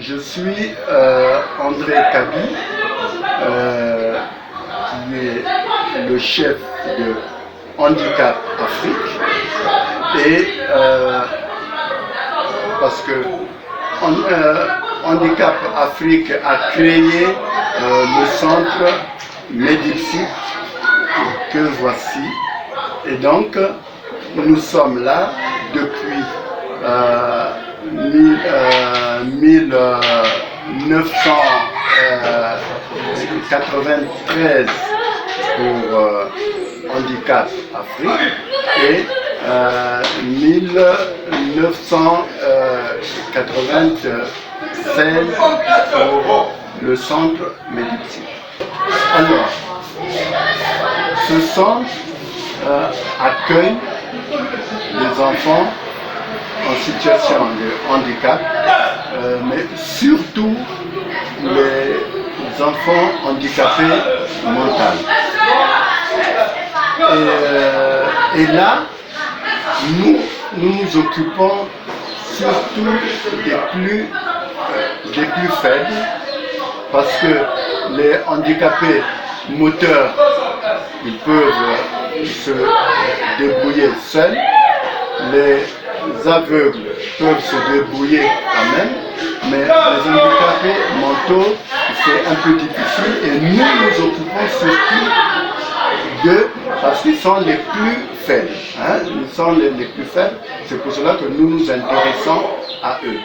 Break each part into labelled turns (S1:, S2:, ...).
S1: Je suis André Kaby, qui est le chef de Handicap Afrique. Et parce que Handicap Afrique a créé le centre Medipsy que voici. Et donc, nous sommes là depuis 1993 pour Handicap Afrique et 1996 pour le centre Medipsy. Alors, ce centre accueille les enfants en situation de handicap, mais surtout les enfants handicapés mentaux. Et là, nous nous occupons surtout des plus faibles, parce que les handicapés moteurs, ils peuvent se débrouiller seuls. Les aveugles peuvent se débrouiller quand même, mais les handicapés mentaux, c'est un peu difficile et nous nous occupons surtout d'eux parce qu'ils sont les plus faibles. Ils sont les plus faibles, c'est pour cela que nous nous intéressons à eux.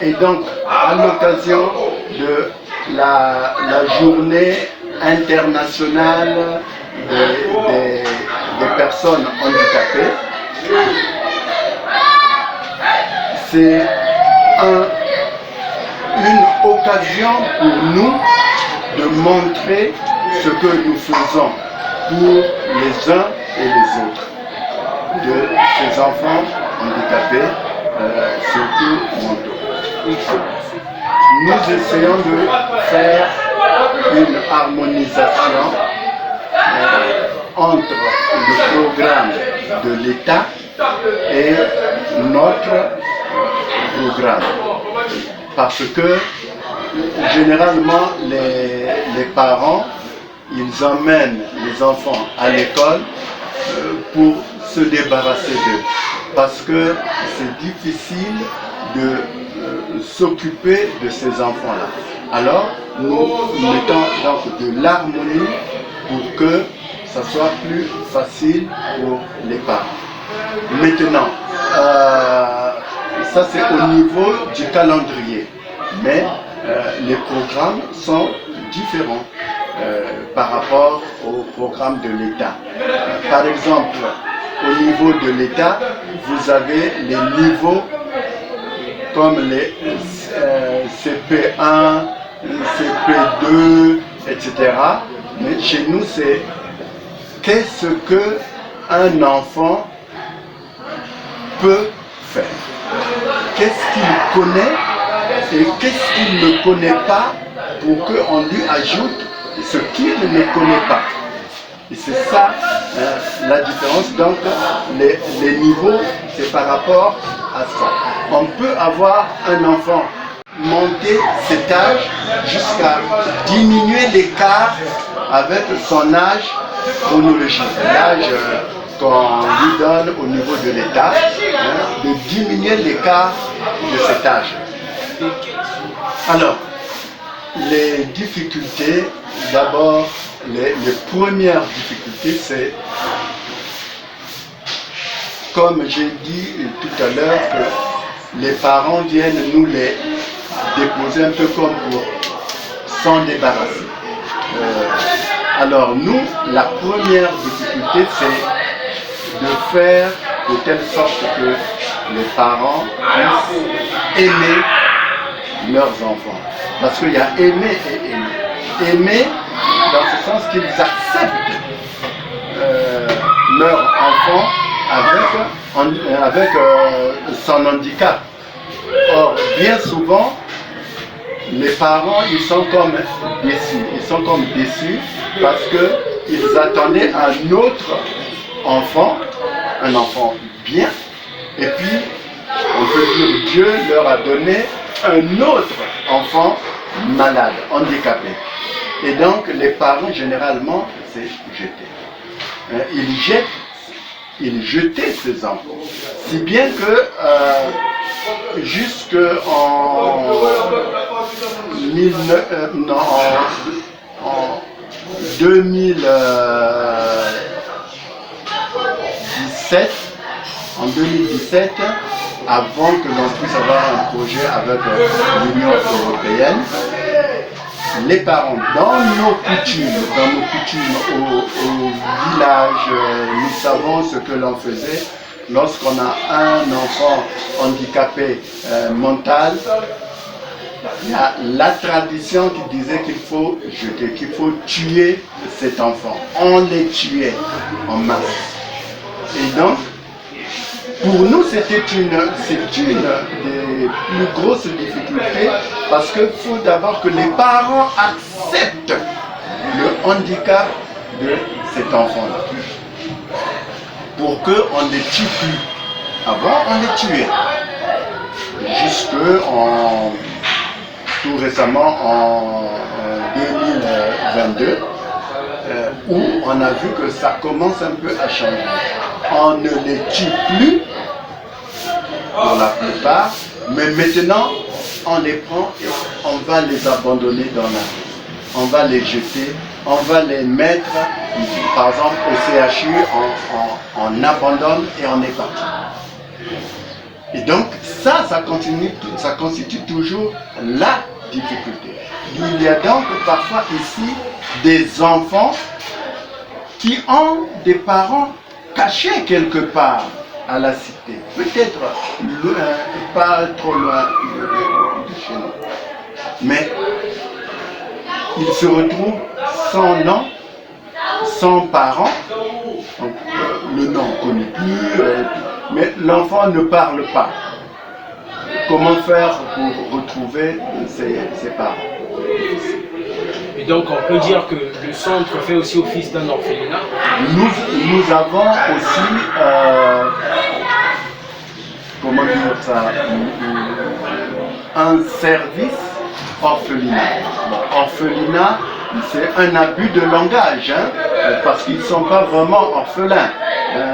S1: Et donc, à l'occasion de la journée internationale des personnes handicapées, c'est une occasion pour nous de montrer ce que nous faisons pour les uns et les autres de ces enfants handicapés, surtout mentaux. Nous essayons de faire une harmonisation entre le programme de l'État et notre programme. Parce que généralement les parents, ils emmènent les enfants à l'école pour se débarrasser d'eux. Parce que c'est difficile de s'occuper de ces enfants-là. Alors, nous mettons donc de l'harmonie pour que ça soit plus facile pour les parents. Maintenant, ça c'est au niveau du calendrier, mais les programmes sont différents par rapport au programme de l'État. Par exemple, au niveau de l'État, vous avez les niveaux comme les CP1, CP2, etc. Mais chez nous, c'est qu'est-ce qu'un enfant peut faire, qu'est-ce qu'il connaît et qu'est-ce qu'il ne connaît pas pour qu'on lui ajoute ce qu'il ne connaît pas. Et c'est ça la différence. Donc les niveaux, c'est par rapport à ça. On peut avoir un enfant monter cet âge jusqu'à diminuer l'écart avec son âge chronologique, l'âge qu'on lui donne au niveau de l'État, de diminuer l'écart de cet âge. Alors, les difficultés, d'abord, les premières difficultés, c'est, comme j'ai dit tout à l'heure, que les parents viennent nous les déposer un peu comme pour s'en débarrasser. Alors nous, la première difficulté, c'est de faire de telle sorte que les parents puissent aimer leurs enfants. Parce qu'il y a aimer et aimer. Aimer dans ce sens qu'ils acceptent leur enfant avec son handicap. Or, bien souvent, les parents, ils sont comme déçus. Ils sont comme déçus parce qu'ils attendaient un autre enfant, un enfant bien, et puis on peut dire Dieu leur a donné un autre enfant malade, handicapé. Et donc les parents généralement c'est jeter. Ils jetaient ces enfants. Si bien que jusqu'en en 2017, avant que l'on puisse avoir un projet avec l'Union européenne, les parents, dans nos coutumes au village, nous savons ce que l'on faisait lorsqu'on a un enfant handicapé mental. Il y a la tradition qui disait qu'il faut jeter, qu'il faut tuer cet enfant. On les tuait en masse. Et donc, pour nous, c'est une des plus grosses difficultés parce qu'il faut d'abord que les parents acceptent le handicap de cet enfant-là. Pour qu'on ne les tue plus. Avant, on les tuait. Tout récemment, en 2022, où on a vu que ça commence un peu à changer. On ne les tue plus, pour la plupart, mais maintenant, on les prend et on va les abandonner dans la rue. On va les jeter, on va les mettre, par exemple, au CHU, on abandonne et on est parti. Et donc, ça constitue toujours la difficulté. Il y a donc parfois ici des enfants qui ont des parents cachés quelque part à la cité, peut-être pas trop loin de chez nous. Mais ils se retrouvent sans nom, sans parents, donc, le nom on ne connaît plus, mais l'enfant ne parle pas. Comment faire pour retrouver ses parents?
S2: Et donc on peut dire que le centre fait aussi office d'un orphelinat.
S1: Nous avons aussi, comment dire ça, un service orphelinat. Bon, orphelinat, c'est un abus de langage, parce qu'ils ne sont pas vraiment orphelins.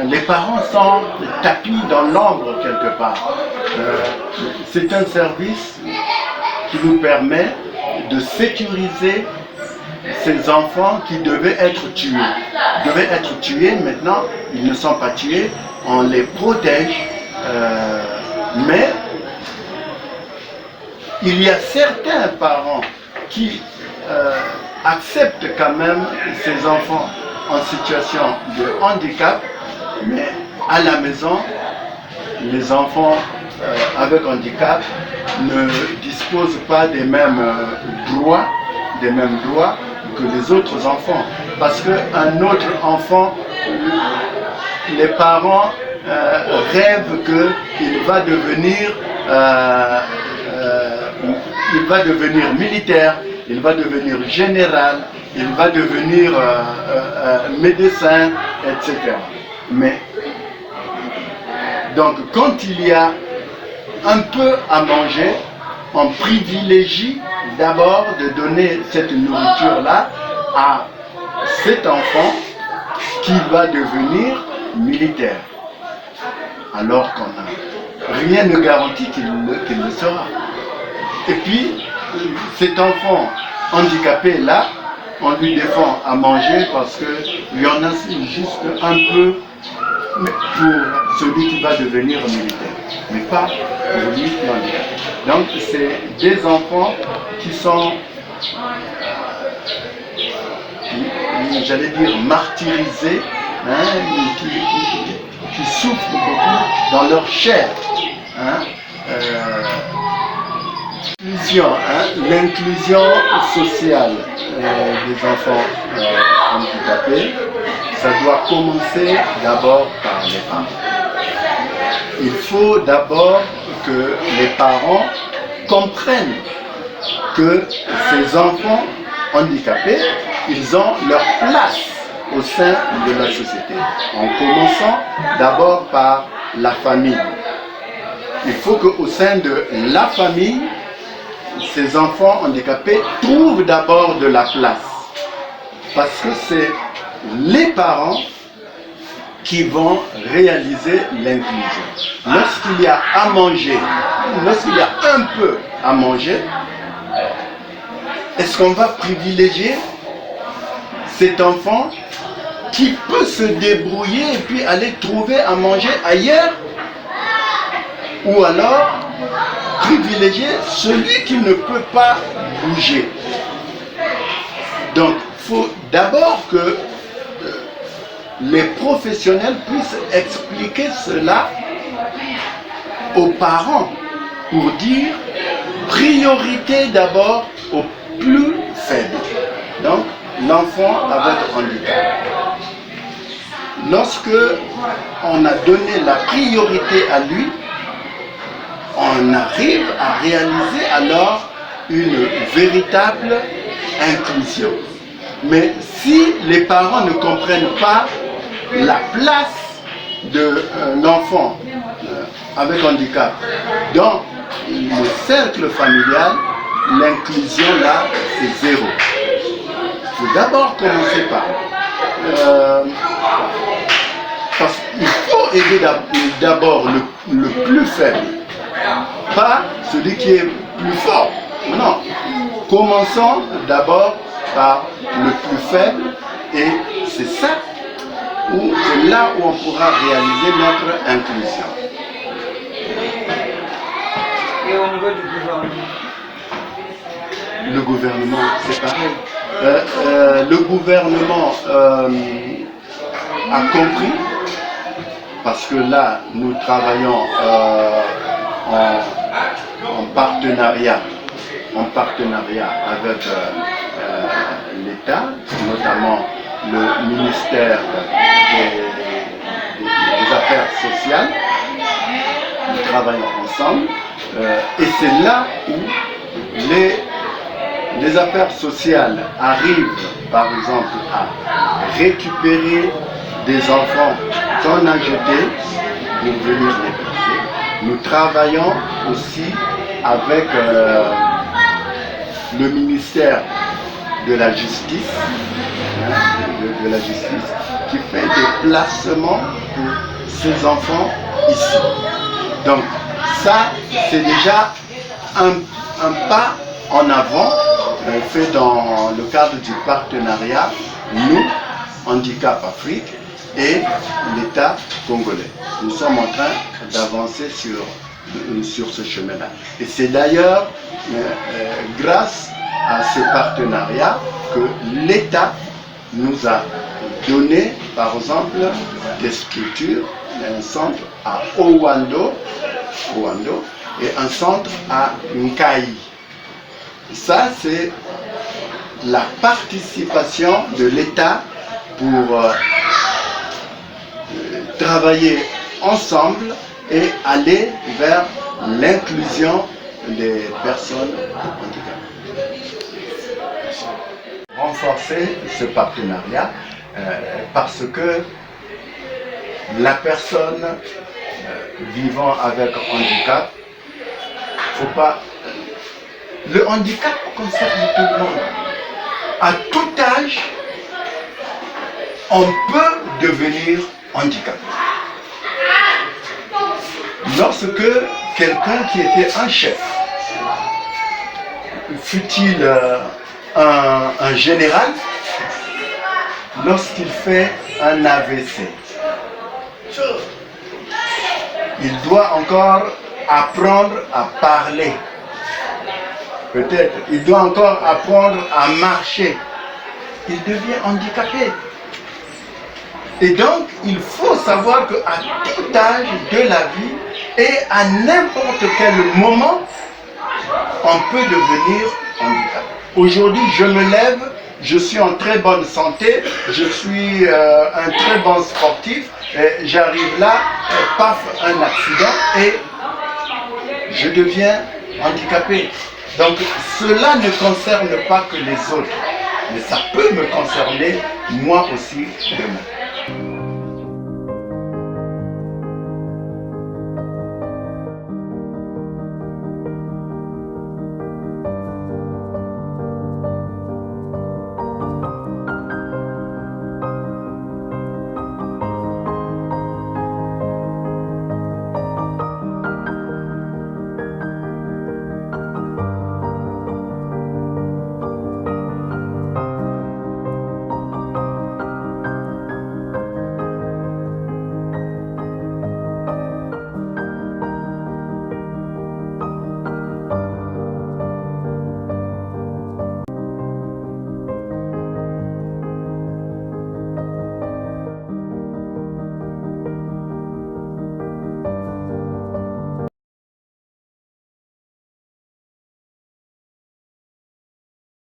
S1: Les parents sont tapis dans l'ombre quelque part. C'est un service qui nous permet de sécuriser ces enfants qui devaient être tués. Ils devaient être tués, maintenant ils ne sont pas tués, on les protège, mais il y a certains parents qui acceptent quand même ces enfants en situation de handicap, mais à la maison, les enfants avec handicap ne disposent pas des mêmes droits que les autres enfants. Parce qu'un autre enfant, les parents rêvent qu'il va devenir militaire, il va devenir général, il va devenir médecin, etc. Mais donc quand il y a un peu à manger, on privilégie d'abord de donner cette nourriture-là à cet enfant qui va devenir militaire. Alors qu'on n'a rien ne garantit qu'il le sera. Et puis, cet enfant handicapé-là, on lui défend à manger parce qu'il y en a juste un peu pour celui qui va devenir militaire, mais pas pour lui qui est handicapé. Donc, c'est des enfants qui sont, j'allais dire, martyrisés, qui souffrent beaucoup dans leur chair. L'inclusion sociale des enfants handicapés, ça doit commencer d'abord par les parents. Il faut d'abord que les parents comprennent que ces enfants handicapés, ils ont leur place au sein de la société, en commençant d'abord par la famille. Il faut qu'au sein de la famille, ces enfants handicapés trouvent d'abord de la place. Parce que c'est les parents qui vont réaliser l'inclusion. Lorsqu'il y a à manger, lorsqu'il y a un peu à manger, est-ce qu'on va privilégier cet enfant qui peut se débrouiller et puis aller trouver à manger ailleurs? Ou alors privilégier celui qui ne peut pas bouger? Donc, il faut d'abord que les professionnels puissent expliquer cela aux parents pour dire priorité d'abord aux plus faibles. Donc, l'enfant avec handicap. Lorsque on a donné la priorité à lui, on arrive à réaliser alors une véritable inclusion. Mais si les parents ne comprennent pas la place de l'enfant avec handicap dans le cercle familial, l'inclusion là, c'est zéro. Il faut d'abord commencer par... parce qu'il faut aider d'abord le plus faible, pas celui qui est plus fort. Non, commençons d'abord par le plus faible, et c'est ça, c'est là où on pourra réaliser notre inclusion.
S3: Et au niveau du gouvernement?
S1: Le gouvernement, c'est pareil. Le gouvernement a compris, parce que là, nous travaillons en partenariat avec l'État, notamment le ministère des Affaires sociales. Nous travaillons ensemble, et c'est là où les affaires sociales arrivent, par exemple, à récupérer des enfants qu'on a jetés pour venir les placer. Nous travaillons aussi avec le ministère de la Justice, de la Justice, qui fait des placements pour ces enfants ici. Donc ça, c'est déjà un pas en avant fait dans le cadre du partenariat, nous, Handicap Afrique, et l'État congolais. Nous sommes en train d'avancer sur ce chemin-là. Et c'est d'ailleurs grâce à ce partenariat que l'État nous a donné, par exemple, des structures, un centre à Owando et un centre à Nkai. Ça, c'est la participation de l'État pour travailler ensemble et aller vers l'inclusion des personnes handicapées. Renforcer ce partenariat parce que la personne vivant avec handicap, faut pas... Le handicap concerne tout le monde. À tout âge, on peut devenir handicapé. Lorsque quelqu'un qui était un chef, fut-il un général, lorsqu'il fait un AVC, il doit encore apprendre à parler. Peut-être, il doit encore apprendre à marcher. Il devient handicapé. Et donc, il faut savoir qu'à tout âge de la vie et à n'importe quel moment, on peut devenir handicapé. Aujourd'hui, je me lève, je suis en très bonne santé, je suis un très bon sportif, j'arrive là, paf, un accident et je deviens handicapé. Donc cela ne concerne pas que les autres, mais ça peut me concerner moi aussi demain.